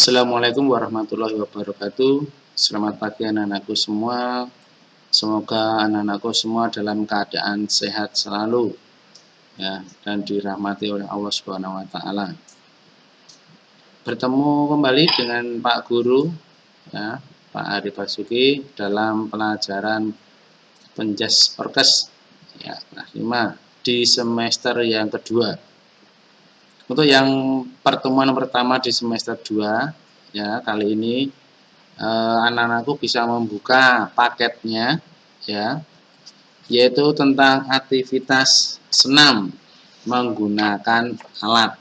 Assalamualaikum warahmatullahi wabarakatuh. Selamat pagi anak-anakku semua. Semoga anak-anakku semua dalam keadaan sehat selalu ya, dan dirahmati oleh Allah Subhanahu wa taala. Bertemu kembali dengan Pak Guru ya, Pak Ari Basuki dalam pelajaran Penjas Orkes ya, kelas 5 di semester yang kedua. Untuk yang pertemuan pertama di semester 2 ya, kali ini anak-anakku bisa membuka paketnya ya, yaitu tentang aktivitas senam menggunakan alat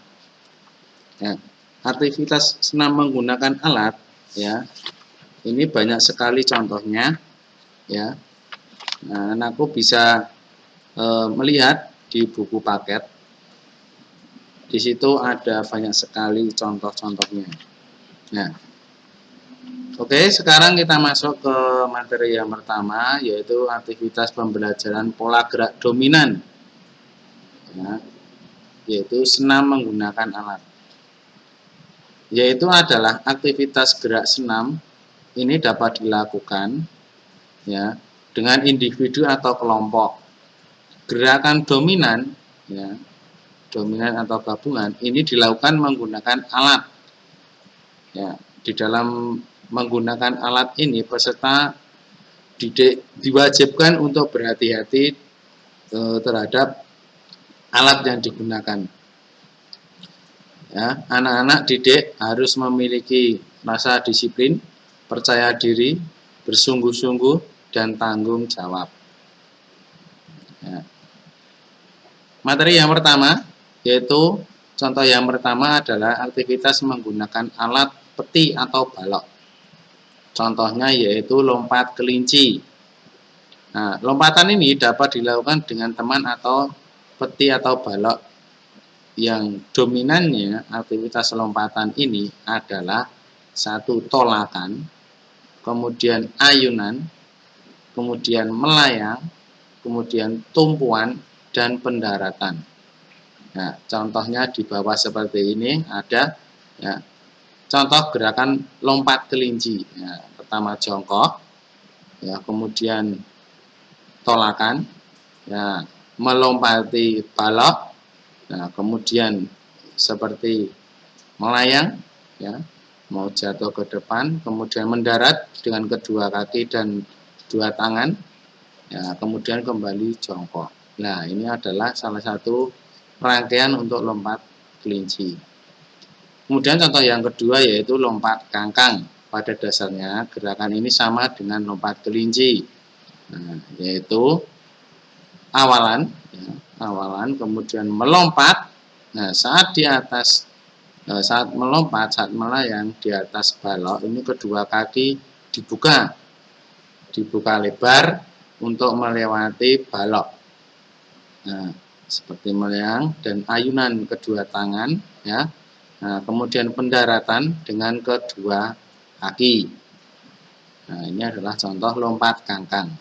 ya. Aktivitas senam menggunakan alat ya, ini banyak sekali contohnya ya. Nah, anakku bisa melihat di buku paket. Di situ ada banyak sekali contoh-contohnya. Nah, oke, sekarang kita masuk ke materi yang pertama, yaitu aktivitas pembelajaran pola gerak dominan, ya, yaitu senam menggunakan alat. Yaitu adalah aktivitas gerak senam ini dapat dilakukan ya dengan individu atau kelompok. Gerakan dominan, ya, dominan atau gabungan ini dilakukan menggunakan alat. Ya, di dalam menggunakan alat ini peserta diwajibkan untuk berhati-hati terhadap alat yang digunakan. Ya, anak-anak didik harus memiliki rasa disiplin, percaya diri, bersungguh-sungguh, dan tanggung jawab. Ya. Materi yang pertama, yaitu contoh yang pertama adalah aktivitas menggunakan alat peti atau balok. Contohnya yaitu lompat kelinci. Nah, lompatan ini dapat dilakukan dengan teman atau peti atau balok yang dominannya aktivitas lompatan ini adalah satu tolakan, kemudian ayunan, kemudian melayang, kemudian tumpuan, dan pendaratan. Nah, contohnya di bawah seperti ini ada ya, contoh gerakan lompat kelinci. Ya, pertama jongkok, ya, kemudian tolakan, ya, melompati balok, nah, kemudian seperti melayang, ya, mau jatuh ke depan, kemudian mendarat dengan kedua kaki dan dua tangan, ya, kemudian kembali jongkok. Nah, ini adalah salah satu rangkaian untuk lompat kelinci. Kemudian contoh yang kedua yaitu lompat kangkang. Pada dasarnya gerakan ini sama dengan lompat kelinci. Nah, yaitu awalan, ya, awalan, kemudian melompat. Nah, saat di atas, saat melompat, saat melayang di atas balok, ini kedua kaki dibuka lebar untuk melewati balok. Nah, seperti melayang dan ayunan kedua tangan, ya. Nah, kemudian pendaratan dengan kedua kaki. Nah, ini adalah contoh lompat kangkang.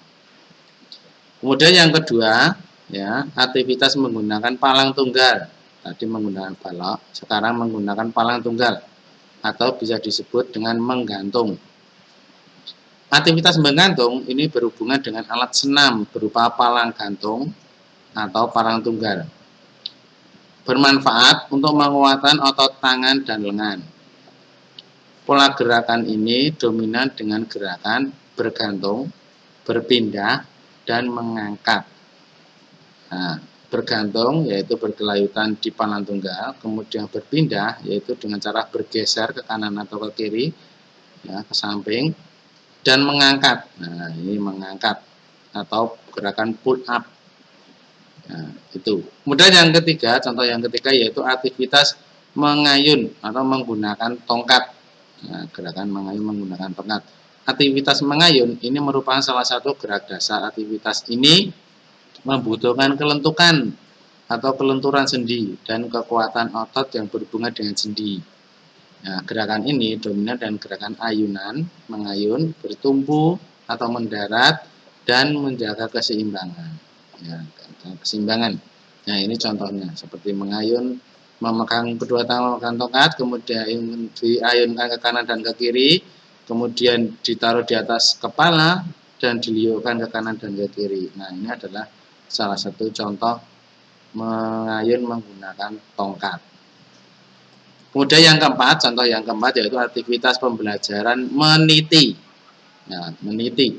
Kemudian yang kedua, ya, aktivitas menggunakan palang tunggal. Tadi menggunakan balok, sekarang menggunakan palang tunggal atau bisa disebut dengan menggantung. Aktivitas menggantung ini berhubungan dengan alat senam berupa palang gantung atau palang tunggal. Bermanfaat untuk menguatkan otot tangan dan lengan. Pola gerakan ini dominan dengan gerakan bergantung, berpindah, dan mengangkat. Nah, bergantung yaitu bergelayutan di palang tunggal, kemudian berpindah yaitu dengan cara bergeser ke kanan atau ke kiri, ya, ke samping, dan mengangkat. Nah, ini mengangkat atau gerakan pull up. Nah, itu. Kemudian yang ketiga, contoh yang ketiga yaitu aktivitas mengayun atau menggunakan tongkat. Nah, gerakan mengayun menggunakan tongkat. Aktivitas mengayun ini merupakan salah satu gerak dasar. Aktivitas ini membutuhkan kelentukan atau kelenturan sendi dan kekuatan otot yang berhubungan dengan sendi. Nah, gerakan ini dominan dan gerakan ayunan, mengayun, bertumpu atau mendarat, dan menjaga keseimbangan. Ya, keseimbangan. Nah, ini contohnya seperti mengayun memegang kedua tangan memegang tongkat, kemudian diayunkan ke kanan dan ke kiri, kemudian ditaruh di atas kepala dan diliukkan ke kanan dan ke kiri. Nah, ini adalah salah satu contoh mengayun menggunakan tongkat. Kemudian yang keempat, contoh yang keempat yaitu aktivitas pembelajaran meniti. Nah, meniti.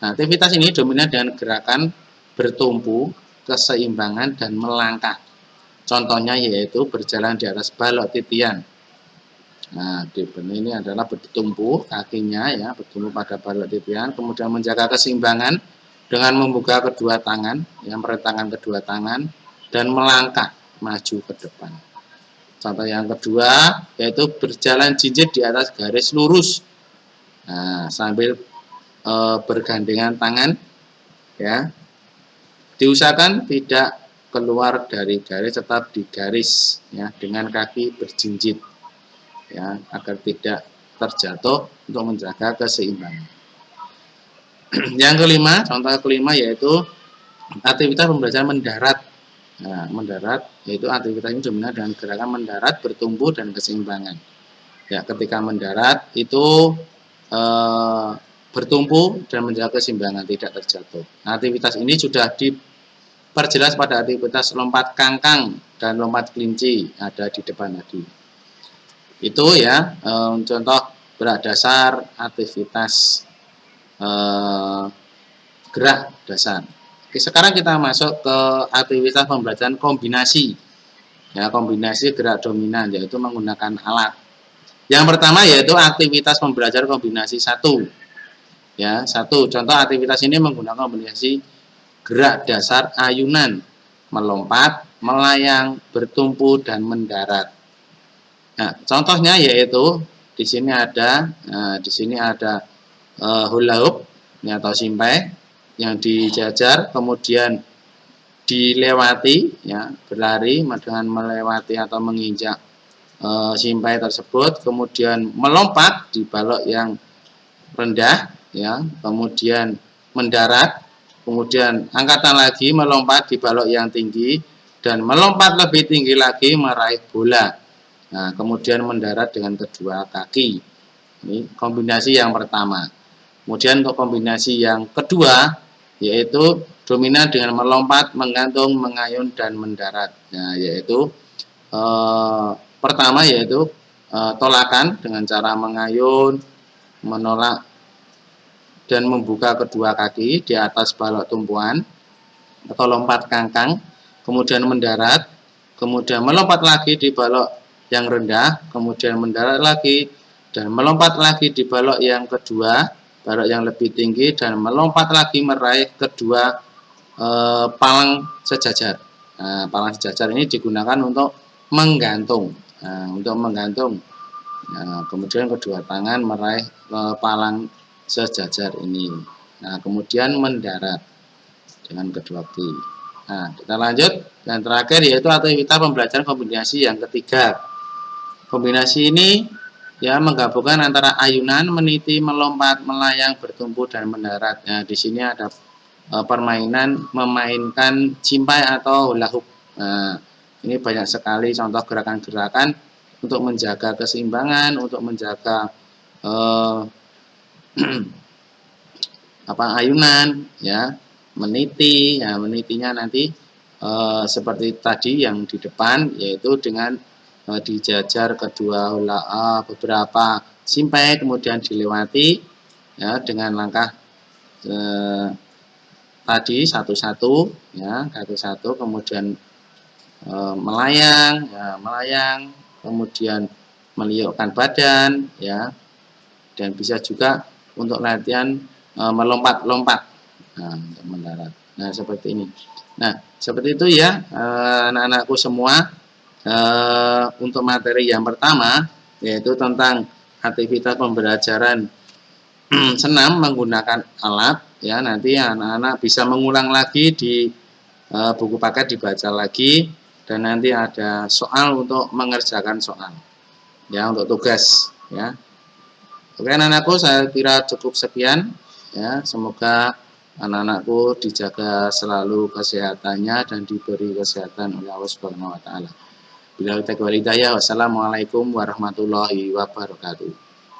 Nah, aktivitas ini dominan dengan gerakan bertumpu, keseimbangan, dan melangkah. Contohnya yaitu berjalan di atas balok titian. Nah, ini adalah bertumpu kakinya ya, bertumpu pada balok titian, kemudian menjaga keseimbangan dengan membuka kedua tangan, yang merentangkan kedua tangan, dan melangkah maju ke depan. Contoh yang kedua yaitu berjalan jinjit di atas garis lurus. Nah, sambil bergandengan tangan, ya, diusahakan tidak keluar dari garis, tetap di garis, ya, dengan kaki berjinjit, ya, agar tidak terjatuh untuk menjaga keseimbangan. Yang kelima, contoh kelima yaitu aktivitas pembelajaran mendarat. Nah, mendarat yaitu aktivitas ini dominan dengan gerakan mendarat, bertumpu, dan keseimbangan. Ya, ketika mendarat itu bertumpu dan menjaga keseimbangan tidak terjatuh. Nah, aktivitas ini sudah diperjelas pada aktivitas lompat kangkang dan lompat kelinci ada di depan tadi. Itu ya contoh gerak dasar aktivitas gerak dasar. Oke, sekarang kita masuk ke aktivitas pembelajaran kombinasi. Ya, kombinasi gerak dominan yaitu menggunakan alat. Yang pertama yaitu aktivitas pembelajaran kombinasi 1. Ya, 1. Contoh aktivitas ini menggunakan kombinasi gerak dasar ayunan, melompat, melayang, bertumpu, dan mendarat. Nah, contohnya yaitu di sini ada hula hoop atau simpai yang dijajar, kemudian dilewati, ya, berlari dengan melewati atau menginjak simpai tersebut, kemudian melompat di balok yang rendah, ya, kemudian mendarat, kemudian angkatan lagi melompat di balok yang tinggi, dan melompat lebih tinggi lagi meraih bola. Nah, kemudian mendarat dengan kedua kaki. Ini kombinasi yang pertama. Kemudian untuk kombinasi yang kedua yaitu dominan dengan melompat, menggantung, mengayun, dan mendarat. Nah, yaitu pertama yaitu tolakan dengan cara mengayun, menolak, dan membuka kedua kaki di atas balok tumpuan atau lompat kangkang, kemudian mendarat, kemudian melompat lagi di balok yang rendah, kemudian mendarat lagi, dan melompat lagi di balok yang kedua, balok yang lebih tinggi, dan melompat lagi meraih kedua palang sejajar. Nah, palang sejajar ini digunakan untuk menggantung. Nah, untuk menggantung. Nah, kemudian kedua tangan meraih palang sejajar ini. Nah, kemudian mendarat dengan kedua kaki. Nah, kita lanjut. Dan terakhir yaitu aktivitas pembelajaran kombinasi yang ketiga. Kombinasi ini ya menggabungkan antara ayunan, meniti, melompat, melayang, bertumpu, dan mendarat. Nah, di sini ada permainan memainkan simpai atau hula hoop. Nah, ini banyak sekali contoh gerakan-gerakan untuk menjaga keseimbangan, untuk menjaga ayunan, ya, meniti. Ya, menitinya nanti seperti tadi yang di depan, yaitu dengan dijajar kedua beberapa simpai, kemudian dilewati, ya, dengan langkah tadi satu-satu, ya, satu-satu, kemudian melayang, ya, melayang, kemudian meliukkan badan, ya, dan bisa juga untuk latihan melompat-lompat, nah, untuk mendarat. Nah, seperti ini. Nah, seperti itu ya, anak-anakku semua, untuk materi yang pertama yaitu tentang aktivitas pembelajaran senam menggunakan alat. Ya, nanti anak-anak bisa mengulang lagi di buku paket, dibaca lagi, dan nanti ada soal untuk mengerjakan soal, ya, untuk tugas, ya. Oke, anak-anakku, saya kira cukup sekian, ya. Semoga anak-anakku dijaga selalu kesehatannya dan diberi kesehatan oleh Allah Subhanahu wa taala. Bila taufiq wal hidayah. Wassalamualaikum warahmatullahi wabarakatuh.